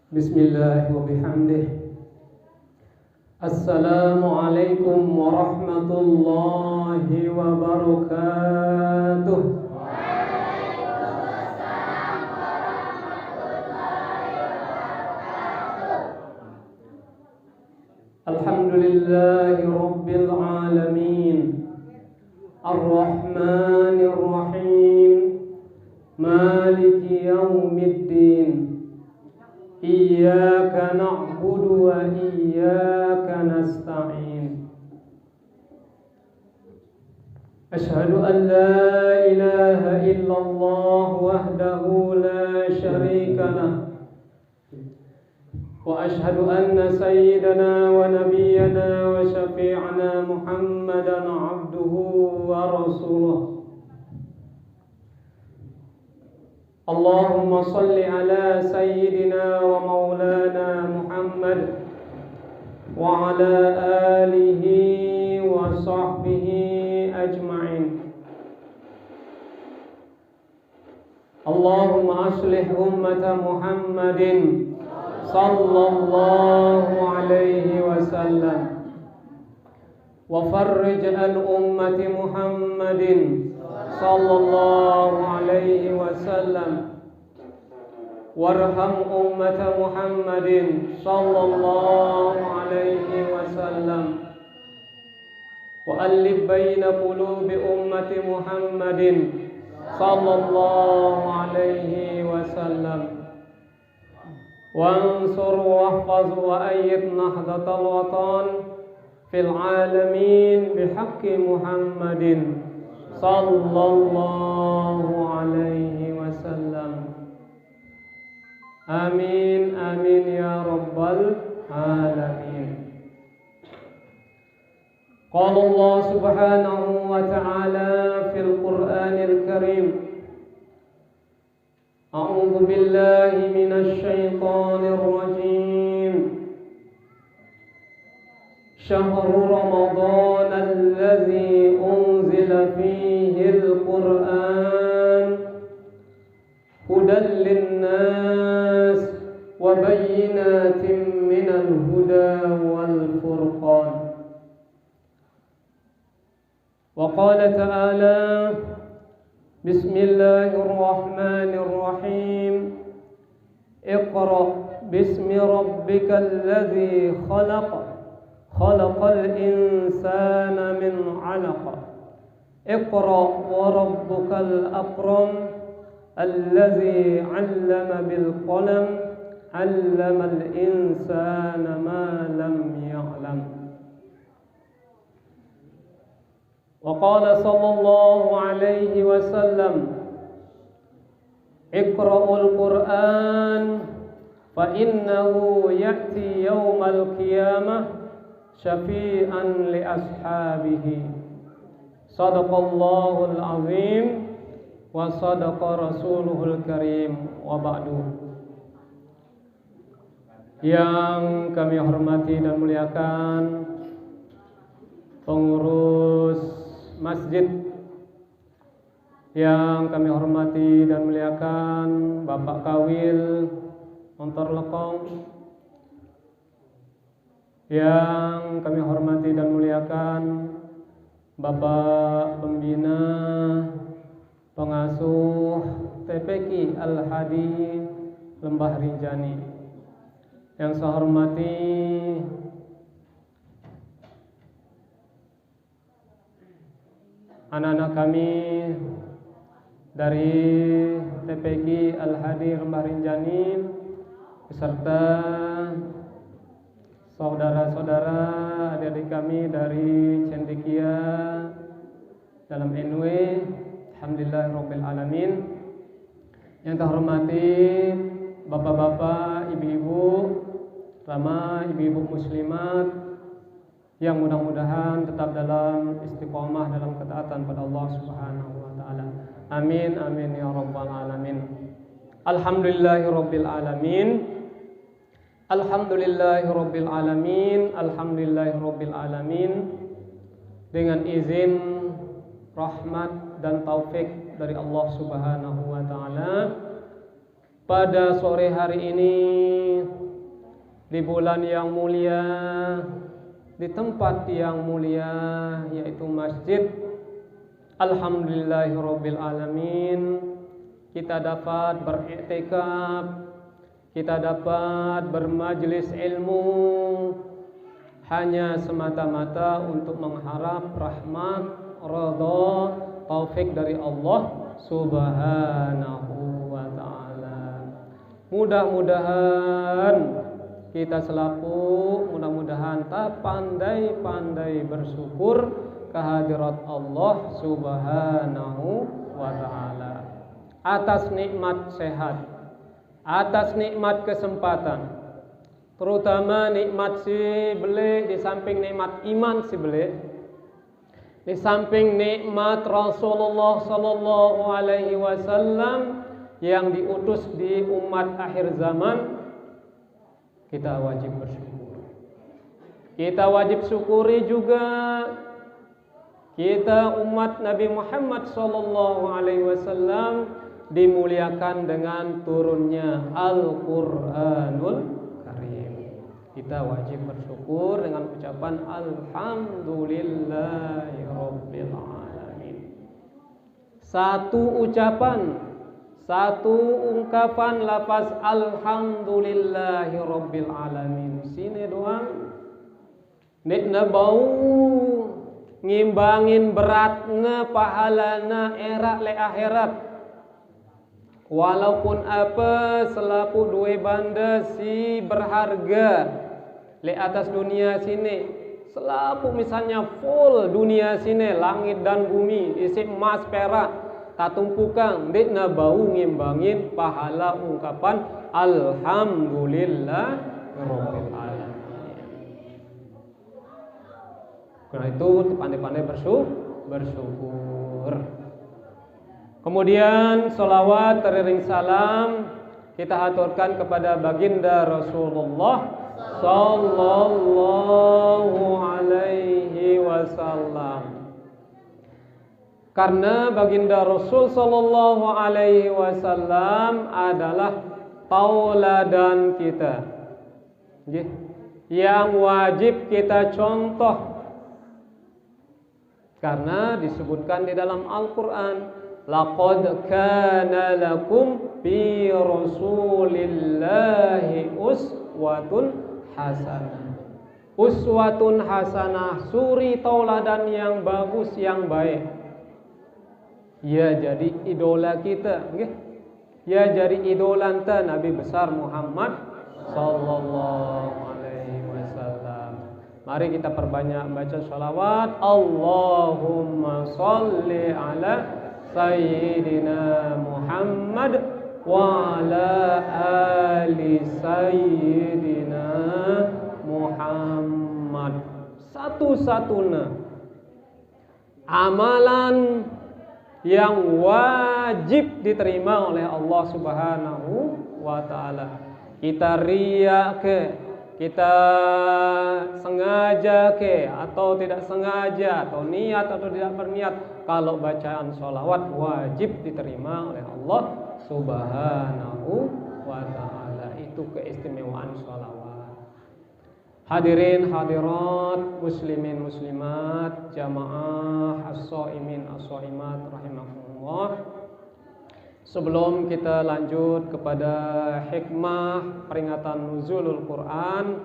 Bismillah wa bihamdih. Assalamualaikum warahmatullahi wabarakatuh. Alhamdulillahi rabbil alamin. Ar-Rahmanir Rahim. Maliki yaumiddin. Iyyaka na'budu wa iyyaka nasta'in. Ashhadu an la ilaha illallah wahdahu la syarika lah. Wa ashhadu anna sayyidana wa nabiyyana wa syafi'ana Muhammadan 'abduhu wa rasuluh. Allahumma salli ala sayyidina wa maulana Muhammad wa ala alihi wa sahbihi ajma'in. Allahumma aslih ummata Muhammadin sallallahu alaihi wasallam wa farrij an ummati Muhammadin sallallahu alaihi wasallam warham ummata Muhammadin sallallahu alaihi wasallam wa allif baina qulubi ummati Muhammadin sallallahu alaihi wasallam wansur wahfaz wa ayyid nahdatal watan fil alamin bihaqqi Muhammadin sallallahu alaihi wasallam. Amin amin ya rabbal alamin. Qala Allah subhanahu wa ta'ala fil Qur'anil Karim. A'udzu billahi minasy syaithanir rajim. Syahrul Ramadan alladzi unzila fihi al-Qur'an hudan lin-nas wa bayyinatin minal huda wal furqan. Wa qala ta'ala Bismillahir Rahmanir Rahim. Iqra bismi rabbikal ladzi khalaq. Khalaqal insana min 'alaq. Iqra wa rabbukal akram allazi 'allama bil qalam 'allamal insana ma lam ya'lam. Wa qala sallallahu alaihi wasallam Iqra'ul Qur'an fa innahu ya'ti yawmal qiyamah syafi'an li ashabihi. Sadaqallahul azim wa sadaqa rasuluhul karim wa ba'du. Yang kami hormati dan muliakan pengurus masjid, yang kami hormati dan muliakan Bapak Kawil Montor Lekong, yang kami hormati dan muliakan Bapak Pembina Pengasuh TPQ Al-Hadi Lembah Rinjani, yang saya hormati anak-anak kami dari TPQ Al-Hadi Lembah Rinjani beserta saudara-saudara adik-adik kami dari Cendekia dalam NW. Alhamdulillahirabbil alamin. Yang saya hormati bapak-bapak, ibu-ibu, terutama ibu-ibu muslimat yang mudah-mudahan tetap dalam istiqomah dalam ketaatan pada Allah Subhanahu wa taala. Amin amin ya rabbal alamin. Alhamdulillahirabbil alamin. Alhamdulillahirabbil alamin. Alhamdulillahirabbil alamin. Dengan izin, rahmat dan taufik dari Allah Subhanahu wa taala, pada sore hari ini di bulan yang mulia, di tempat yang mulia, yaitu masjid. Alhamdulillahirabbil alamin, kita dapat beriktikaf, kita dapat bermajlis ilmu hanya semata-mata untuk mengharap rahmat, ridha, taufik dari Allah Subhanahu wa ta'ala. Mudah-mudahan kita selaku tak pandai-pandai bersyukur kehadirat Allah Subhanahu wa ta'ala atas nikmat sehat, atas nikmat kesempatan, terutama nikmat si beli, di samping nikmat iman si beli, di samping nikmat Rasulullah sallallahu alaihi wasallam yang diutus di umat akhir zaman, kita wajib bersyukur. Kita wajib syukuri juga kita umat Nabi Muhammad sallallahu alaihi wasallam dimuliakan dengan turunnya Al-Qur'anul Karim. Kita wajib bersyukur dengan ucapan Alhamdulillahirabbil alamin. Satu ucapan, satu ungkapan lafaz Alhamdulillahirabbil alamin sini doang nek bau ngimbangin beratna pahalana erak le akhirat. Walaupun apa selaku dua banda si berharga le atas dunia sini, selaku misalnya full dunia sini, langit dan bumi isi emas perak tatumpukan, dek na bau ngimbangin pahala ungkapan Alhamdulillah Rabbil alamin. Karena itu pandai-pandai bersyukur. Kemudian sholawat teriring salam kita haturkan kepada baginda Rasulullah sallallahu alaihi wasallam. Karena baginda Rasul sallallahu alaihi wasallam adalah tauladan kita, yang wajib kita contoh. Karena disebutkan di dalam Al-Quran, laqad kana lakum fi rasulillahi uswatun hasanah. Uswatun hasanah, suri tauladan yang bagus, yang baik. Ya jadi idola kita, ya jadi idola Nabi besar Muhammad sallallahu alaihi wasallam. Mari kita perbanyak baca sholawat. Allahumma salli ala Sayyidina Muhammad wa ala ali Sayyidina Muhammad. Satu-satunya amalan yang wajib diterima oleh Allah Subhanahu wa ta'ala. Kita riya ke, kita sengaja ke, atau tidak sengaja, atau niat atau tidak berniat, kalau bacaan sholawat wajib diterima oleh Allah Subhanahu wa ta'ala. Itu keistimewaan sholawat. Hadirin hadirat, muslimin muslimat, jamaah as-shaimin as-shaimat rahimakumullah. Sebelum kita lanjut kepada hikmah peringatan nuzulul Quran,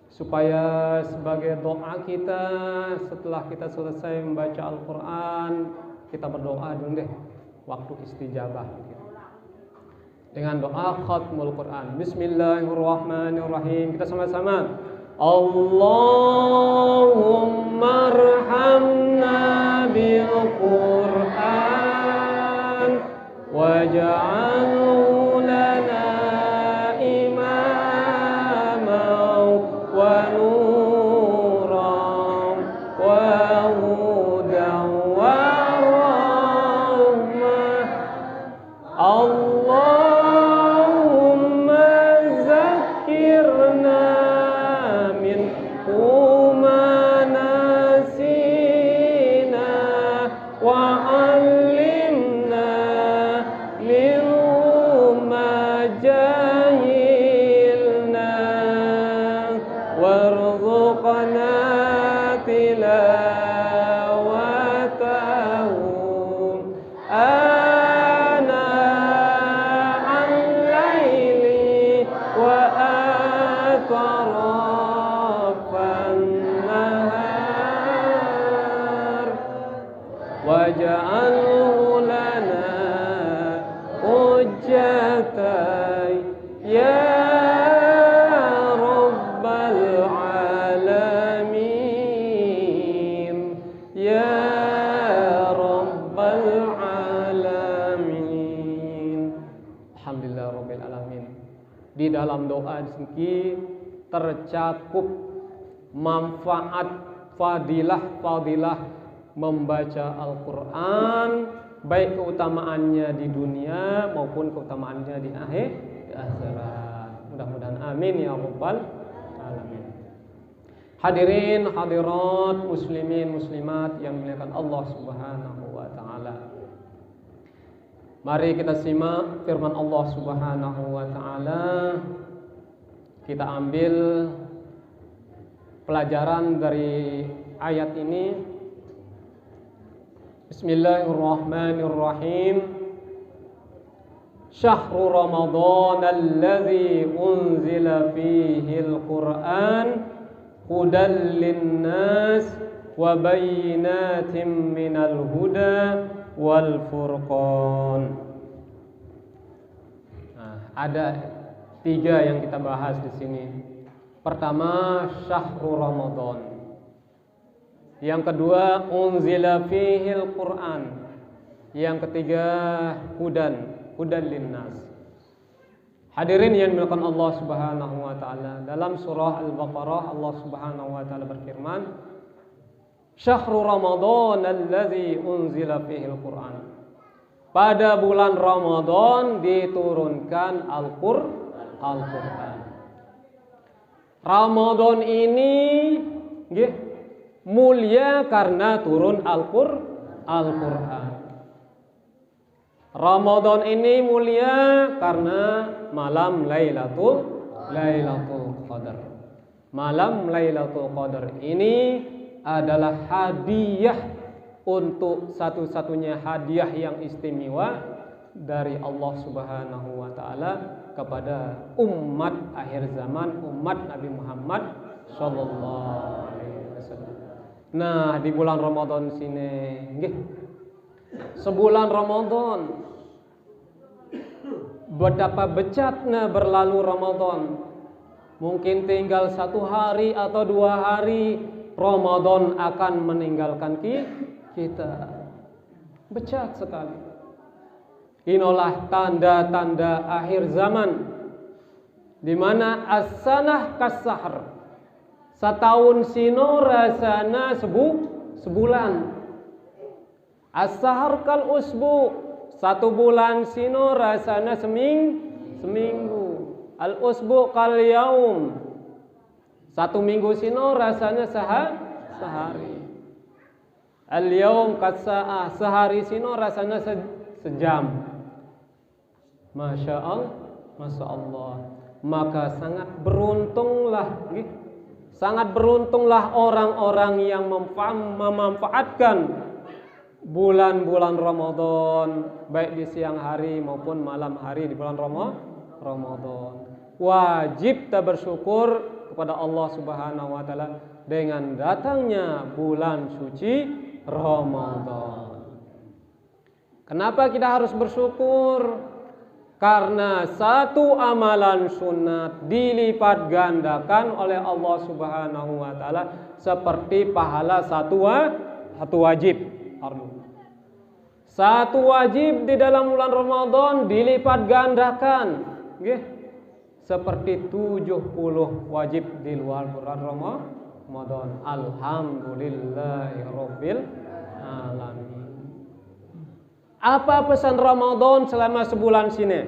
supaya sebagai doa kita setelah kita selesai membaca Al-Quran, kita berdoa dulu deh, waktu istijabah dengan doa khatmul Quran. Bismillahirrahmanirrahim. Kita sama-sama. Allahumma arhamna bil Quran waj'alhu lana imaman wa nuran wa hudan wa rahmah. Allahumma zakkirna ma nasina wa 'allimna min جاهلنا وارزقنا تلاوته آناء الليل وأطراف النهار واجعله لنا حجة يا رب العالمين يا رب العالمين. Alhamdulillah Rabbil Alamin. Di dalam doa ini tercakup manfaat fadilah membaca Al-Quran, baik keutamaannya di dunia maupun keutamaannya di akhirat. Mudah-mudahan amin ya rabbal alamin. Hadirin hadirat muslimin muslimat yang dimuliakan Allah Subhanahu wa taala. Mari kita simak firman Allah Subhanahu wa taala. Kita ambil pelajaran dari ayat ini. Bismillahirrahmanirrahim. Syahrul Ramadan alladzi unzila fihi al-Qur'an hudan lin-nas wa bayyinatin minal huda wal furqan. Nah, ada 3 yang kita bahas di sini. Pertama, syahrul Ramadan. Yang kedua, unzila fihil Quran. Yang ketiga, hudan linnas. Hadirin yang dimuliakan Allah Subhanahu wa taala, dalam surah Al-Baqarah Allah Subhanahu wa taala berfirman, Syahrul Ramadan allazi unzila fihil Quran. Pada bulan Ramadan diturunkan Al-Quran. Ramadan ini mulia karena turun Al-Quran. Ramadan ini mulia karena malam Lailatul Qadar. Malam Lailatul Qadar ini adalah hadiah, untuk satu-satunya hadiah yang istimewa dari Allah Subhanahu wa taala kepada umat akhir zaman, umat Nabi Muhammad sallallahu alaihi wasallam. Nah, di bulan Ramadan sini sebulan Ramadan, betapa becatnya berlalu Ramadan. Mungkin tinggal 1 hari atau 2 hari Ramadan akan meninggalkan kita. Becat sekali. Inilah tanda-tanda akhir zaman, di mana as-sanah kas-sahr. Setahun sino rasana sebulan. As-sahr kal usbu. 1 bulan sino rasana seminggu. Al-usbu kal yaum. 1 minggu sino rasanya sehari. Al-yaum kas-sa'ah. Sehari sino rasanya sejam. Masya Allah. Maka sangat beruntunglah orang-orang yang memanfaatkan bulan-bulan Ramadan, baik di siang hari maupun malam hari di bulan Ramadan. Wajib kita bersyukur kepada Allah Subhanahu wa taala dengan datangnya bulan suci Ramadan. Kenapa kita harus bersyukur? Karena satu amalan sunat dilipat gandakan oleh Allah Subhanahu wa taala seperti pahala satu wajib. Satu wajib di dalam bulan Ramadan dilipat gandakan seperti 70 wajib di luar bulan Ramadan. Alhamdulillahirabbil alamin. Apa pesan Ramadan selama sebulan sini?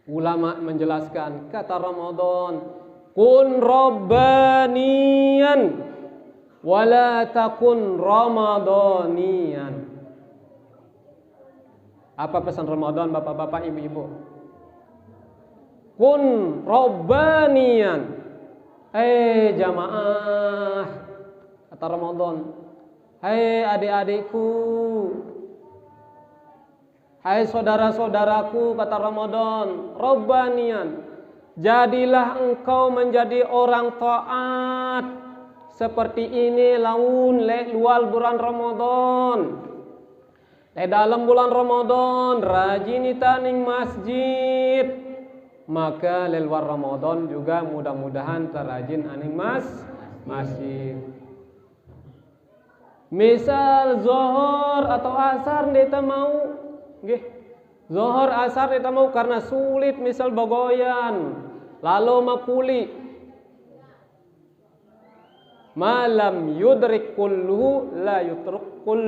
Ulama menjelaskan, kata Ramadan, kun rabbaniyan wala takun ramadaniyan. Apa pesan Ramadan, bapak-bapak, ibu-ibu? kun robbanian. Jamaah, kata Ramadan. Hai adik-adikku, hai saudara-saudaraku, kata Ramadan, robbanian, jadilah engkau menjadi orang taat seperti ini laun luar bulan Ramadan. Dalam bulan Ramadan rajin itaning masjid, maka luar Ramadan juga mudah-mudahan terrajin aning masjid. Misal zohor atau asar kita mau, zohor asar kita mau karena sulit misal bagoyan, lalu makuli, malam yudrik kulluhu la yutrukul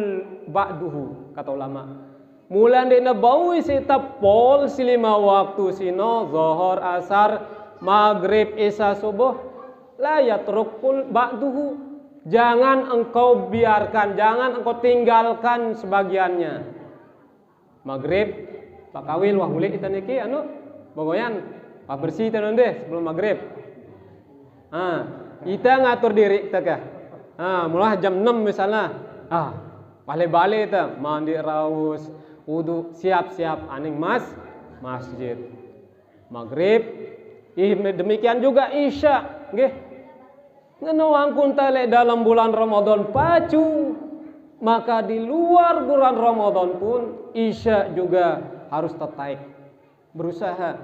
ba'duhu, kata ulama. Mulan dina bawi sita pol silima waktu sino zohor asar maghrib isya subuh la yatrukul ba'duhu. Jangan engkau biarkan, jangan engkau tinggalkan sebagiannya. Maghrib, pak kawil wah huli kita niki bagoyan, pak bersih kita deh sebelum maghrib. Kita ngatur diri kita kah? Mulai jam 6 misalnya. Balik-balik kita mandi raus, wudu, siap-siap aning masjid. Maghrib, demikian juga isya, nggih. Ngenawang kuntale dalam bulan Ramadan pacu, maka di luar bulan Ramadan pun isya juga harus tertaik. Berusaha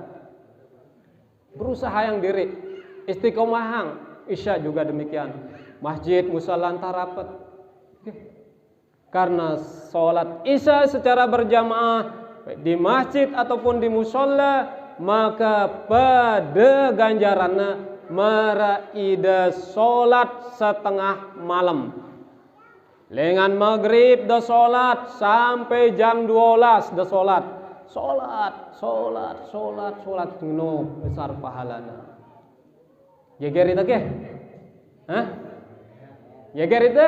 yang diri, istiqomahang. Isya juga demikian. Masjid musala antarapat. Karena sholat isya secara berjamaah di masjid ataupun di musola, maka pada ganjarannya meraida sholat setengah malam. Lengan maghrib dah sholat sampai jam 12 dah sholat. Sholat penuh besar pahalanya. Yeger itu ke? Yeger itu?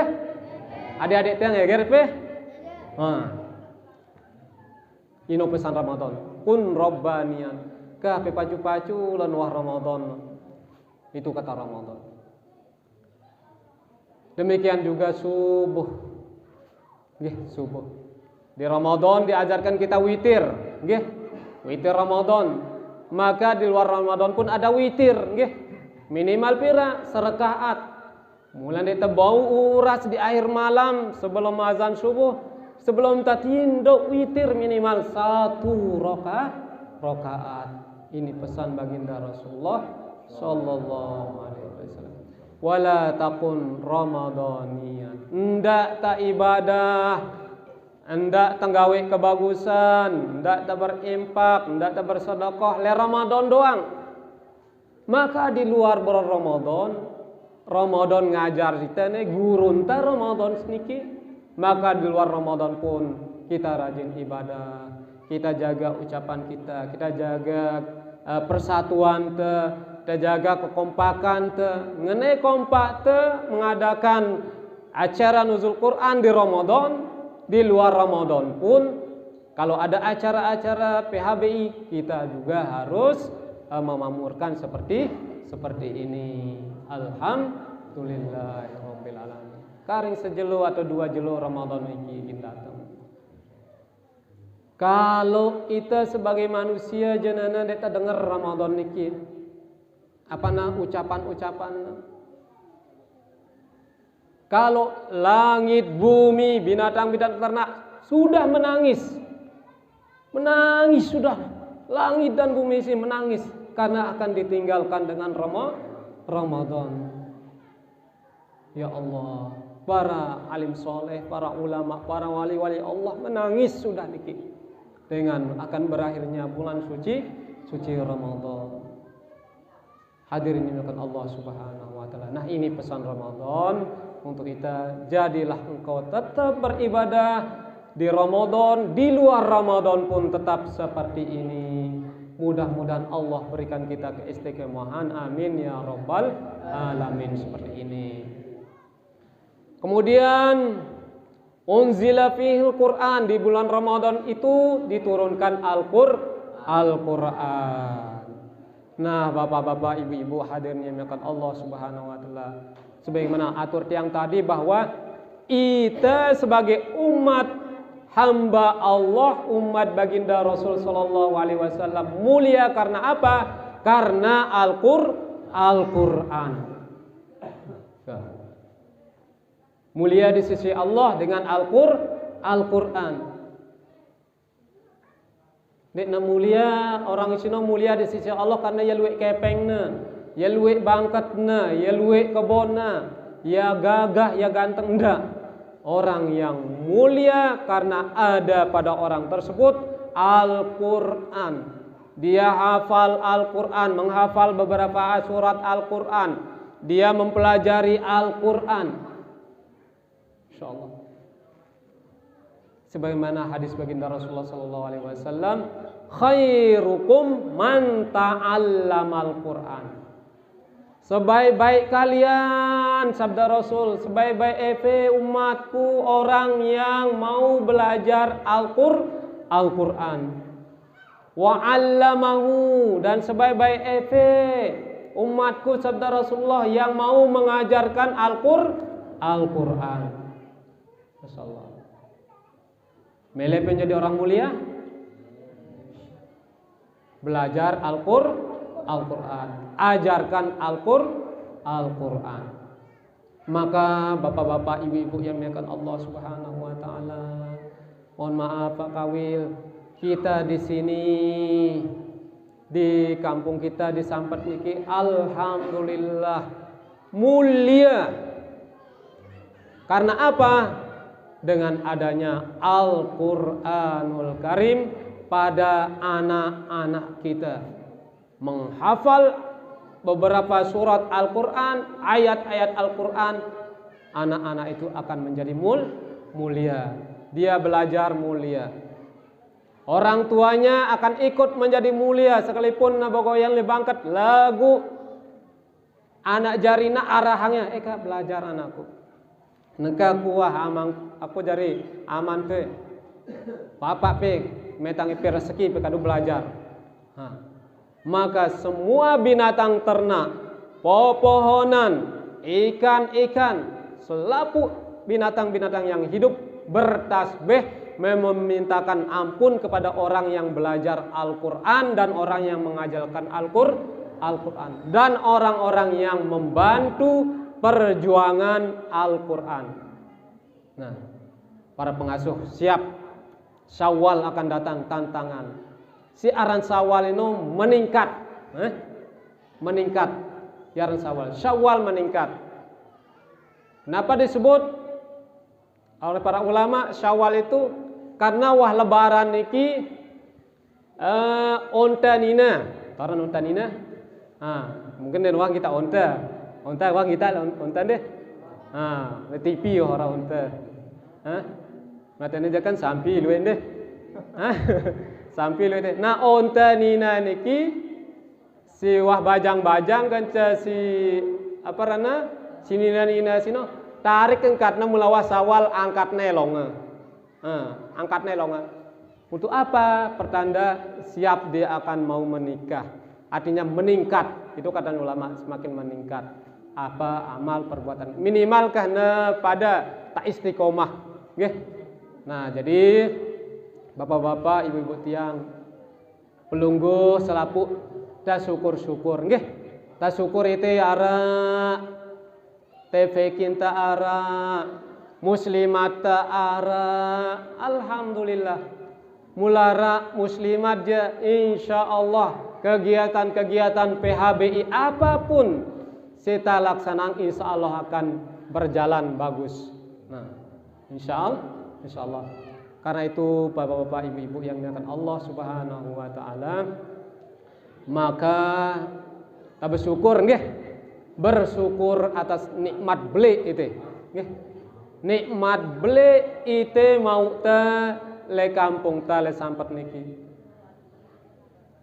Adik-adik yang yeger itu? Ini pesan Ramadan. Kun robbanian. Kah pacu-pacu lan wah Ramadan. Itu kata Ramadan. Demikian juga subuh. Subuh. Di Ramadan diajarkan kita witir, witir Ramadan. Maka di luar Ramadan pun ada witir, minimal pira serakaat. Mulai kita bau uras di akhir malam sebelum azan subuh, sebelum tatindo witir minimal 1 rakaat. Ini pesan baginda Rasulullah sallallahu alaihi wasallam. Wala takun ramadaniyan. Ndak tak ibadah, ndak tenggawe kebagusan, ndak tak berimpak, ndak tak bersedekah le Ramadan doang. Maka di luar bulan Ramadan ngajar kita nih gurun ta Ramadan sedikit. Maka di luar Ramadan pun kita rajin ibadah, kita jaga ucapan kita jaga persatuan kita jaga kekompakan mengenai kompak mengadakan acara nuzul Quran di Ramadan. Di luar Ramadan pun kalau ada acara-acara PHBI kita juga harus memamurkan seperti ini. Alhamdulillahirabbil alamin. Karing sejelo atau 2 jelo Ramadan iki datang. Kalau kita sebagai manusia jenana kita dengar Ramadan niki, ucapan-ucapan. Kalau langit, bumi, binatang ternak sudah menangis sudah. Langit dan bumi sih menangis karena akan ditinggalkan dengan Ramadan. Ya Allah, para alim soleh, para ulama, para wali-wali Allah menangis sudah niki dengan akan berakhirnya bulan suci Ramadan. Hadirin dimuliakan Allah Subhanahu wa taala. Nah, ini pesan Ramadan untuk kita. Jadilah engkau tetap beribadah di Ramadan, di luar Ramadan pun tetap seperti ini. Mudah-mudahan Allah berikan kita keistiqomahan. Amin ya rabbal alamin seperti ini. Kemudian unzila fihil Quran, di bulan Ramadan itu diturunkan Al-Quran. Nah, bapak-bapak, ibu-ibu hadirin yang dimuliakan Allah Subhanahu wa taala. Sebagaimana atur tiang tadi bahwa kita sebagai umat hamba Allah, umat baginda Rasul sallallahu alaihi wasallam mulia karena apa? Karena Al-Qur'an. Mulia di sisi Allah dengan Al-Qur'an. Nek na mulia, orang Islam mulia di sisi Allah karena ya luwek kepengna, ya luwek bangkatna, ya luwek kebonna, ya gagah, ya ganteng. Enggak. Orang yang mulia karena ada pada orang tersebut Al-Qur'an. Dia hafal Al-Qur'an, menghafal beberapa surat Al-Qur'an. Dia mempelajari Al-Qur'an. Insyaallah. Sebagaimana hadis baginda Rasulullah sallallahu alaihi wasallam, khairukum man ta'allamal Qur'an. Sebaik-baik kalian, sabda Rasul, sebaik-baik umatku orang yang mau belajar Al-Qur'an. Wa 'allamahu, dan sebaik-baik umatku, sabda Rasulullah, yang mau mengajarkan Al-Qur'an. Masyaallah. Mele menjadi orang mulia, belajar Al-Qur'an, ajarkan Al-Qur'an. Maka bapak-bapak, ibu-ibu yang dimuliakan Allah Subhanahu wa taala, mohon maaf Pak Kawil, kita di sini di kampung kita di Sampet niki alhamdulillah mulia. Karena apa? Dengan adanya Al-Qur'anul Karim pada anak-anak kita. Menghafal beberapa surat Al-Qur'an, ayat-ayat Al-Qur'an, anak-anak itu akan menjadi mulia. Dia belajar mulia. Orang tuanya akan ikut menjadi mulia sekalipun nabogoyan lebangkat lagu anak jarina arahannya, Kak belajar anakku. Neka kuah amang aku jari aman pe bapak pe metangi pe rezeki pe kadu belajar. Maka semua binatang ternak, pepohonan, ikan-ikan, selapu binatang-binatang yang hidup bertasbih memintakan ampun kepada orang yang belajar Al-Qur'an dan orang yang mengajarkan Al-Qur'an dan orang-orang yang membantu perjuangan Al-Qur'an. Nah, para pengasuh siap, Syawal akan datang tantangan. Si aran Syawal itu meningkat, meningkat. Aran Syawal meningkat. Kenapa disebut oleh para ulama Syawal itu? Karena wah lebaran niki onta nina, taran onta nina. Mungkin den wah kita onta. Onta wang kita onta deh. TV orang onta. Matanya kan sampi luen deh. Sampi luen deh. Nah onta nina niki si wah bajang-bajang kan si apa rana si nina sino tarik angkatna mulawa Syawal angkat nelonga. Angkat nelonga. Untuk apa? Pertanda siap dia akan mau menikah. Artinya meningkat. Itu kata ulama, semakin meningkat. Apa amal perbuatan minimal karena pada tak istiqomah, nggih. Nah, jadi bapak-bapak, ibu-ibu tiang pelungguh selapu ta syukur-syukur, nggih. Ta syukur itu ara TV kinta ara muslimat ara alhamdulillah mulara muslimat je insyaallah kegiatan-kegiatan PHBI apapun kita laksanakan insya Allah akan berjalan bagus. Nah, insya Allah. Karena itu bapak-bapak, ibu-ibu yang dimuliakan Allah Subhanahu wa taala, maka kita bersyukur nggih. Bersyukur atas nikmat beli itu. Nggih. Nikmat beli itu mau ta le kampung ta le Sampet niki.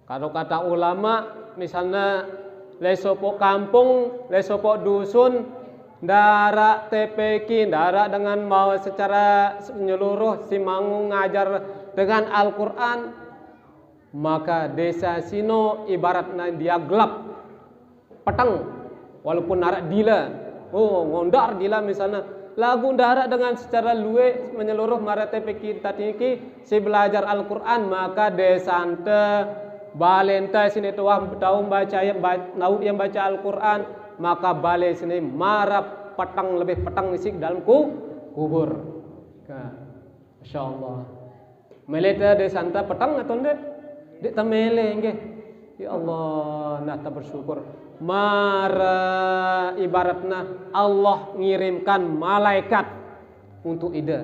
Kalau kata ulama misalnya lesopo kampung, lesopo dusun, darak TPK, darak dengan mau secara menyeluruh si mangu ngajar dengan Al-Qur'an. maka desa sino ibaratnya dia gelap petang, walaupun narak dila, ngondar dila misalnya, lagu ndarak dengan secara luwe menyeluruh maratepe kita tiki si belajar Al-Quran, maka desa ante balenta sini tuah tahu baca yang baca Al-Quran, maka bale sini marap petang lebih petang isik dalam kubur. Masya Allah. Meleta desa ante petang atau ndak? Dek tamele nggih. Ya Allah, nah tak bersyukur. Mara ibaratnya Allah ngirimkan malaikat untuk ida.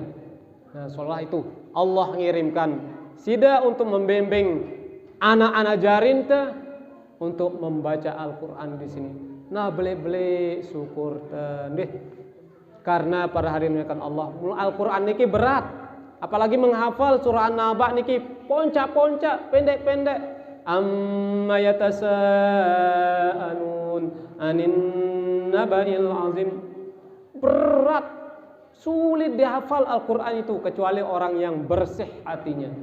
Nah, soalnya itu Allah ngirimkan sida untuk membimbing anak-anak jarinta untuk membaca Al-Quran di sini. Nah, beli syukur deh. Karena pada hari ini kan Allah Al-Quran niki berat. Apalagi menghafal surah An-Naba niki ponca-ponca, pendek-pendek. Amma yatasaalun anin naba'il azim. Berat, sulit dihafal Al-Quran itu kecuali orang yang bersih hatinya,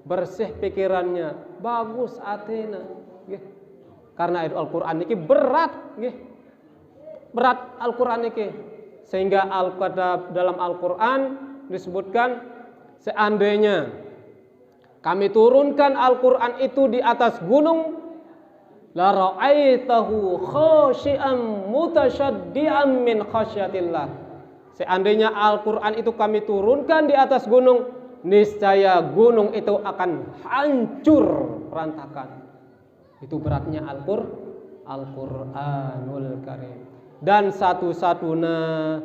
bersih pikirannya, bagus hatinya. Karena Al-Quran niki berat, berat Al-Quran niki. Sehingga dalam Al-Quran disebutkan, seandainya kami turunkan Al-Quran itu di atas gunung, la ra'aitahu khashi'an mutasyaddian min khasyatillah. Seandainya Al-Quran itu kami turunkan di atas gunung, niscaya gunung itu akan hancur berantakan. Itu beratnya Al-Quranul Karim. Dan satu-satunya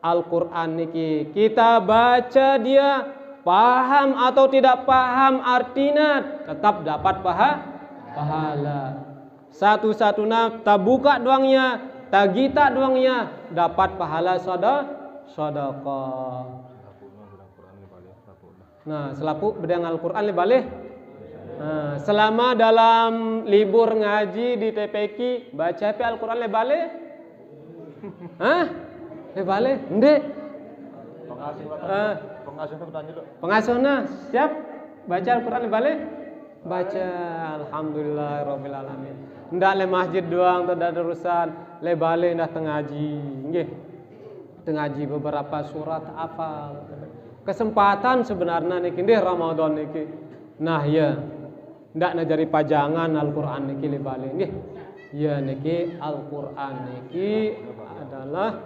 Al-Quran niki kita baca dia paham atau tidak paham artinya tetap dapat pahala. Satu-satunya tak buka doangnya, tak gita doangnya dapat pahala sedekah. Nah, selapu bedang Al-Quran le balik. Nah, selama dalam libur ngaji di TPQ baca Al-Quran le balik. Hah? Le balik? Ndek. Pengasuhna siap baca Al-Quran balik? Baca. Alhamdulillahirabbil alamin. Ndak le masjid doang tak ada urusan, le balik dah tengaji. Nggih. Tengaji beberapa surat hafal. Kesempatan sebenarnya niki ndih Ramadan niki. Nah ya. Ndak najari pajangan Al-Quran niki le balik nggih. Ya niki Al-Quran niki adalah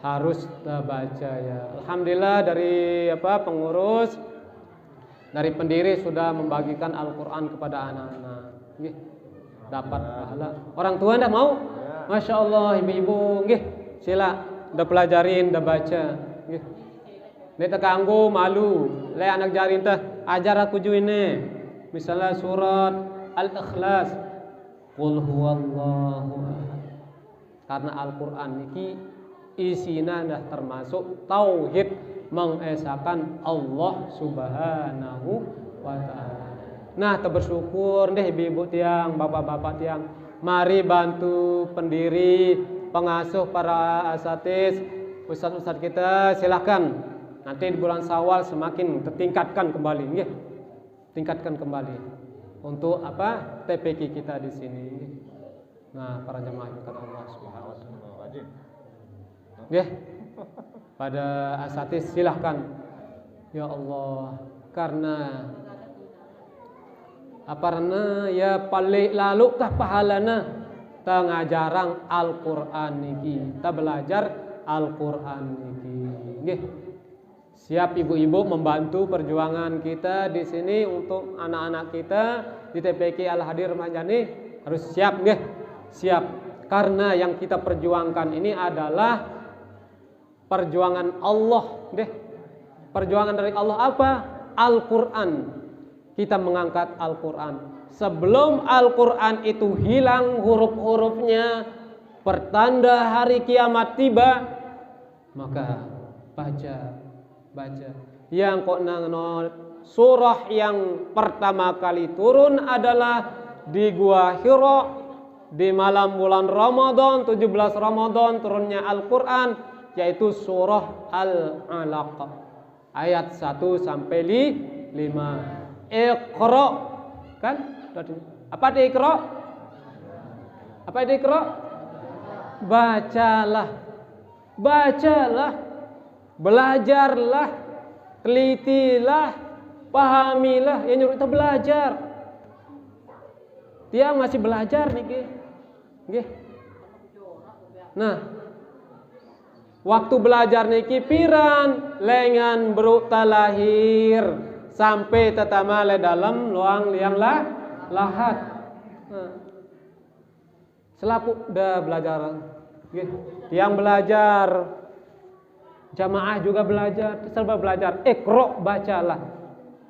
harus baca ya. Alhamdulillah dari pengurus, dari pendiri sudah membagikan Al-Quran kepada anak-anak. Dapat pahala. Orang tua ndak mau? Masya Allah, ibu-ibu, sila, udah pelajarin, udah baca. Nek terganggu, malu. Le anak jarin ajar aku juga ini. Misalnya surat Al-Ikhlas, Qul huwallahu ahad. Karena Al-Quran niki isinya dah termasuk tauhid, mengesahkan Allah Subhanahu wa taala. Nah, bersyukur deh ibu-ibu tiang, bapak-bapak tiang. Mari bantu pendiri, pengasuh, para asatiz, ustaz-ustaz kita, silakan. Nanti di bulan Syawal semakin tertingkatkan kembali, nggih. Tingkatkan kembali untuk TPQ kita di sini. Nah, para jemaah yang Allah Subhanahu wa taala. Ya, pada asatiz silahkan. Ya Allah, karena ya paling lalu kah pahalana ta ngajarang Al-Quran niki, ta belajar Al-Quran niki. Nggih. Siap ibu-ibu membantu perjuangan kita di sini untuk anak-anak kita di TPQ Al-Hadir Majani, harus siap nggih. Siap, karena yang kita perjuangkan ini adalah perjuangan Allah deh. Perjuangan dari Allah apa? Al-Quran. Kita mengangkat Al-Quran. Sebelum Al-Quran itu hilang huruf-hurufnya, pertanda hari kiamat tiba, maka baca. Yang kok surah yang pertama kali turun adalah di Gua Hira di malam bulan Ramadan, 17 Ramadan turunnya Al-Quran, yaitu surah Al-Alaq ayat 1 sampai 5. Iqra Kan? Apa itu Iqra? Apa itu Iqra? Bacalah. Bacalah. Belajarlah. Telitilah. Pahamilah. Yang nyuruh kita belajar. Dia masih belajar nih, nggih. Nah, waktu belajar niki piran lengan berukta lahir sampai tetama le dalam luang liang lahat. Nah, selaku dah belajar, nggih. Tiang belajar, jamaah juga belajar, serba belajar. Iqra, bacalah.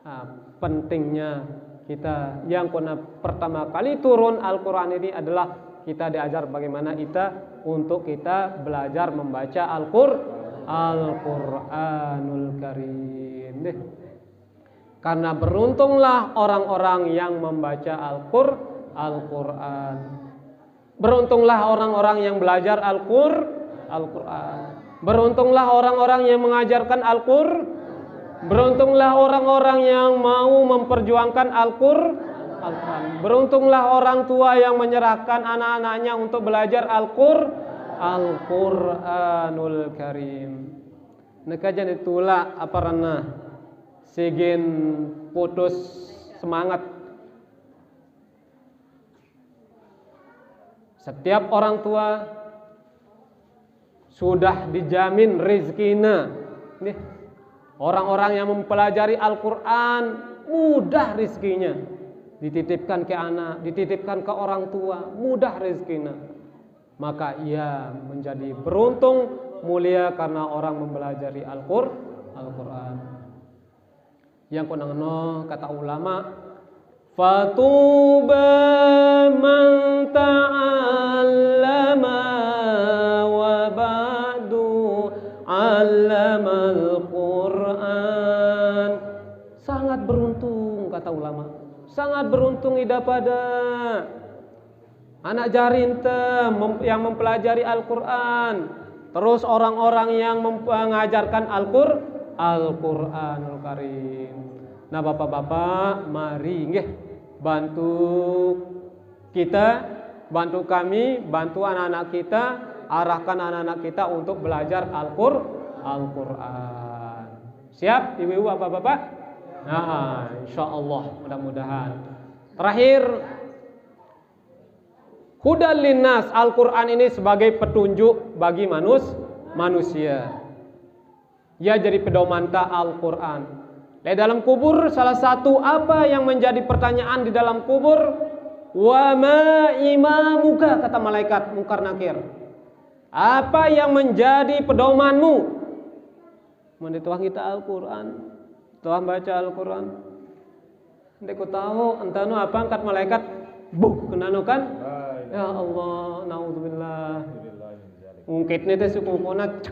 Nah, pentingnya kita yang pertama kali turun Al-Quran ini adalah kita diajar bagaimana kita untuk kita belajar membaca Al-Quranul Karim. Karena beruntunglah orang-orang yang membaca Al-Quran. Beruntunglah orang-orang yang belajar Al-Quran. Beruntunglah orang-orang yang mengajarkan Al-Quran. Beruntunglah orang-orang yang mau memperjuangkan Al-Quran. Beruntunglah orang tua yang menyerahkan anak-anaknya untuk belajar Al-Quranul Karim. Nekajan itulah apa rana segen putus semangat. Setiap orang tua sudah dijamin rizkina. Nih. Orang-orang yang mempelajari Al-Quran mudah rizkinya. Dititipkan ke anak, dititipkan ke orang tua, mudah rizkinya. Maka ia menjadi beruntung, mulia karena orang mempelajari Al-Quran. Yang konangno kata ulama, fatuba man ta'allama wa ba'du 'allamal Quran. Sangat beruntung kata ulama. Sangat beruntung ida pada anak jarinta yang mempelajari Al-Quran. Terus orang-orang yang mengajarkan Al-Quranul Karim. Nah bapak-bapak, mari nggih bantu kita, bantu kami, bantu anak-anak kita, arahkan anak-anak kita untuk belajar Al-Quran. Siap ibu-ibu bapak-bapak? Nah, insyaallah mudah-mudahan. Terakhir, hudal linnas, Al-Quran ini sebagai petunjuk bagi manusia. Ia jadi pedoman Al-Quran. Di dalam kubur salah satu apa yang menjadi pertanyaan di dalam kubur, wa ma imamuka, kata malaikat Munkar Nakir. Apa yang menjadi pedomanmu? Menituah kita Al-Quran, tuah baca Al-Quran. Ndeku tahu entano apa angkat malaikat, buh kenano kan? Ya Allah, naudzubillah. Ungkitnya teh suku ponat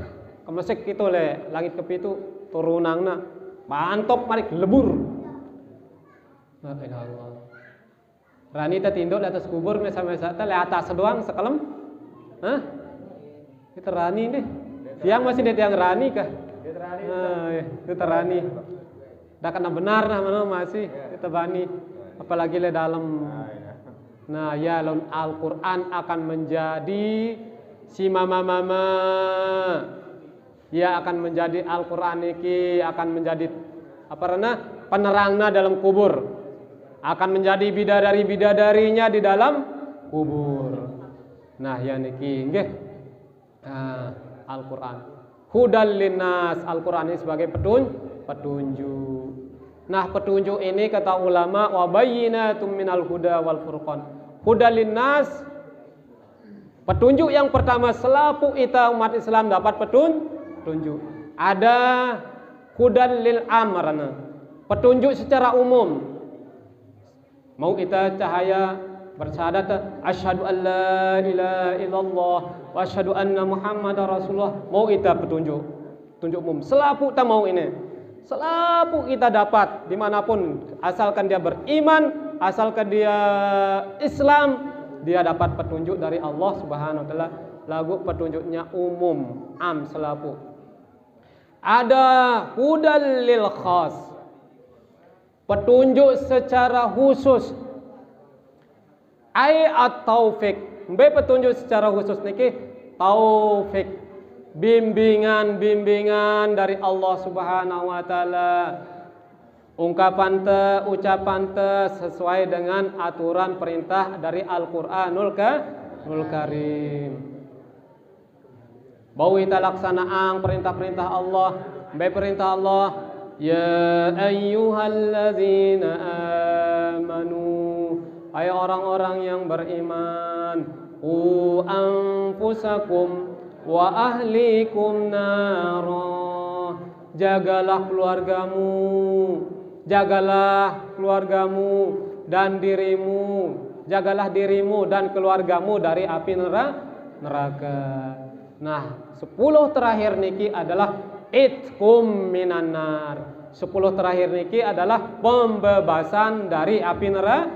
kemesek gitu le, langit kepitu turunangna. Mantap marik lebur. La ilaha illallah. Rani teh tinduk di atas kubur mesa-mesa teh le atas doang sekelem. Hah? Kita rani deh. Tiang masih dia tiang rani kah? Kita rani. Dah kena benar nah mana masih kita bani. Apalagi le dalam. Nah, ya laun Al-Quran akan menjadi si mama-mama. Ia akan menjadi Al-Quran ini akan menjadi penerangna dalam kubur. Akan menjadi bidadari-bidadarinya di dalam kubur. Nah, ya niki nggih. Al-Quran. Hudal linnas, Al-Quran ini sebagai petunjuk. Nah, petunjuk ini kata ulama wa bayyinatum minal huda wal furqan. Hudal linnas, petunjuk yang pertama selaku kita umat Islam dapat petunjuk. Ada hudal lil amrana, petunjuk secara umum. Mau kita cahaya bersyahadat asyhadu an la ilaha illallah wa asyhadu anna muhammadar rasulullah, mau kita petunjuk umum. Selaku kita mau ini, selaku kita dapat dimanapun, asalkan dia beriman, asalkan dia Islam, dia dapat petunjuk dari Allah Subhanahu wa taala. Lagu petunjuknya umum, am selaku. Ada hudal lil khas, petunjuk secara khusus ai at-taufik. Mbe petunjuk secara khusus niki taufik, bimbingan dari Allah Subhanahu wa taala. Ungkapan ucapan sesuai dengan aturan perintah dari Al-Qur'anul Karim. Bau kita laksanaan perintah-perintah Allah, baik perintah Allah, ya ayyuhalladzina amanu, hai orang-orang yang beriman, anfusakum wa ahlikum nara, jagalah keluargamu dan dirimu dan keluargamu dari api neraka. Nah, 10 terakhir niki adalah itkum minan nar. 10 terakhir niki adalah pembebasan dari api neraka.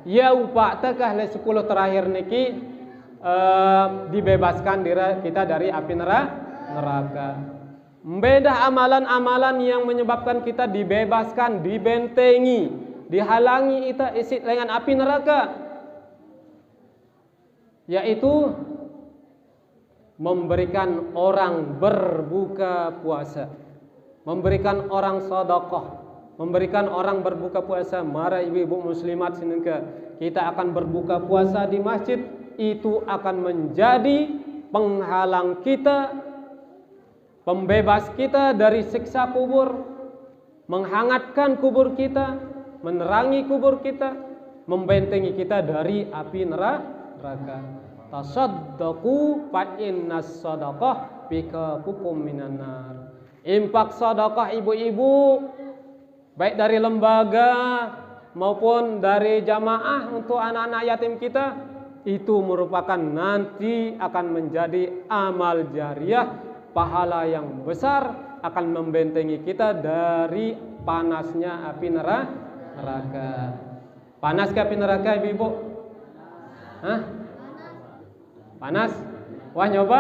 Ya upaktakah le 10 terakhir niki dibebaskan diri kita dari api neraka. Beda amalan-amalan yang menyebabkan kita dibebaskan, dibentengi, dihalangi kita isi dengan api neraka, yaitu memberikan orang berbuka puasa, memberikan orang sedekah, memberikan orang berbuka puasa. Mara ibu-ibu muslimat sinengke, kita akan berbuka puasa di masjid, itu akan menjadi penghalang kita, pembebas kita dari siksa kubur, menghangatkan kubur kita, menerangi kubur kita, membentengi kita dari api neraka. Tasaddaqu fa innas sadaqah bikafukum minan nar. Infak sedekah ibu-ibu, baik dari lembaga maupun dari jamaah untuk anak-anak yatim kita, itu merupakan nanti akan menjadi amal jariah, pahala yang besar, akan membentengi kita dari panasnya api neraka. Panas ke api neraka ibu-ibu? Hah? Panas? Wah nyoba?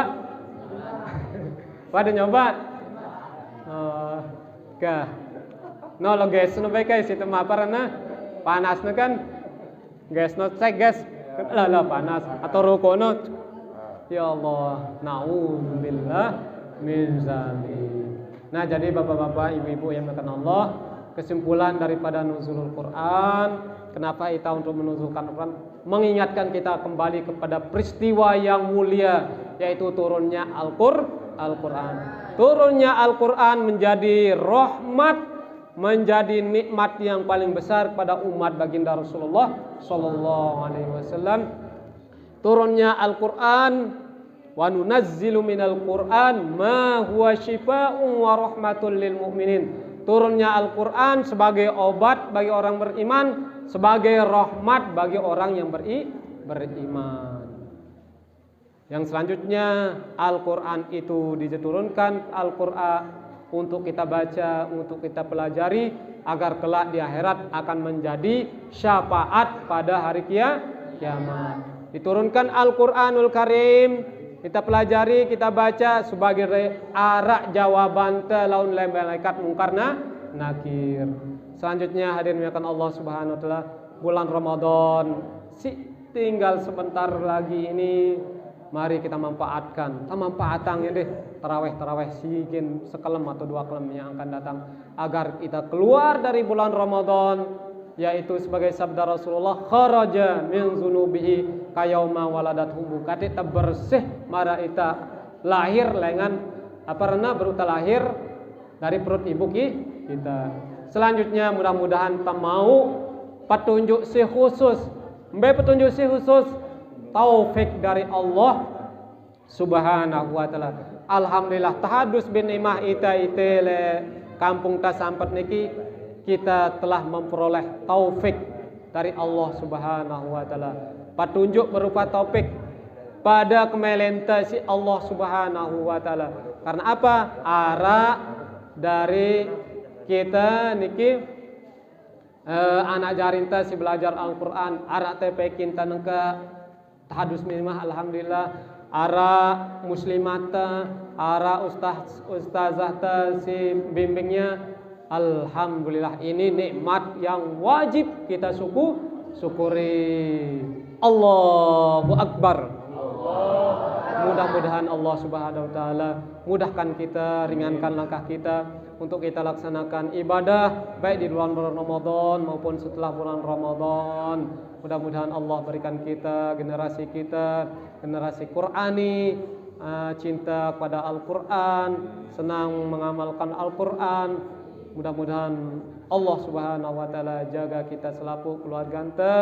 Pada nyoba? Kah? No lo guys, no baik guys itu maparana panas no kan? Guys no cek guys, lah panas atau rukono? Ya Allah, naudzubillah min zalim. Nah jadi bapak-bapak, ibu-ibu yang dimuliakan Allah, kesimpulan daripada nuzulul Quran, kenapa kita untuk menuzulkan Quran? Mengingatkan kita kembali kepada peristiwa yang mulia, yaitu turunnya Al-Quran. Turunnya Al-Quran menjadi rahmat, menjadi nikmat yang paling besar kepada umat baginda Rasulullah Sallallahu Alaihi Wasallam. Turunnya Al-Quran, wa nunazzilu minal Quran ma huwa syifaa'un wa rahmatul lil mu'minin. Turunnya Al-Quran sebagai obat bagi orang beriman, sebagai rahmat bagi orang yang beriman. Yang selanjutnya, Al-Quran itu diturunkan Al-Quran untuk kita baca, untuk kita pelajari, agar kelak di akhirat akan menjadi syafaat pada hari kiamat. Diturunkan Al-Quranul Karim, kita pelajari, kita baca sebagai arak jawaban laun malaikat mungkar nakir. Selanjutnya hadirin yang Allah Subhanahu wa taala, bulan Ramadan tinggal sebentar lagi ini, mari kita manfaatkan. Manfaatkan deh tarawih sikin sekelem atau 2 kelem yang akan datang, agar kita keluar dari bulan Ramadan, yaitu sebagai sabda Rasulullah, kharaja min zunubihi kayauma waladathu bukati, bersih mara ita lahir lengan beruta lahir dari perut ibu kita. Selanjutnya mudah-mudahan kita mau petunjuk si khusus, taufik dari Allah Subhanahu wa taala. Alhamdulillah tahadus bin nimah ita itele kampung ta sampat niki, kita telah memperoleh taufik dari Allah Subhanahu wa taala. Petunjuk berupa taufik pada kemelenta si Allah Subhanahu wa taala. Karena apa? Arah dari kita niki anak jarinta si belajar Al-Quran, arah tepekin tanengka tahadus minimah. Alhamdulillah ara muslimata, ara ustazah si bimbingnya. Alhamdulillah ini nikmat yang wajib kita syukuri. Allahu Akbar. Mudah-mudahan Allah Subhanahu wa taala mudahkan kita, ringankan langkah kita untuk kita laksanakan ibadah baik di bulan Ramadan maupun setelah bulan Ramadan. Mudah-mudahan Allah berikan kita generasi Qur'ani, cinta kepada Al-Quran, senang mengamalkan Al-Quran. Mudah-mudahan Allah Subhanahu wa taala jaga kita selaku keluarga ente.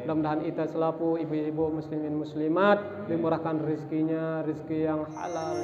Mudah-mudahan kita selaku ibu-ibu muslimin muslimat dimurahkan rezekinya, rezeki yang halal.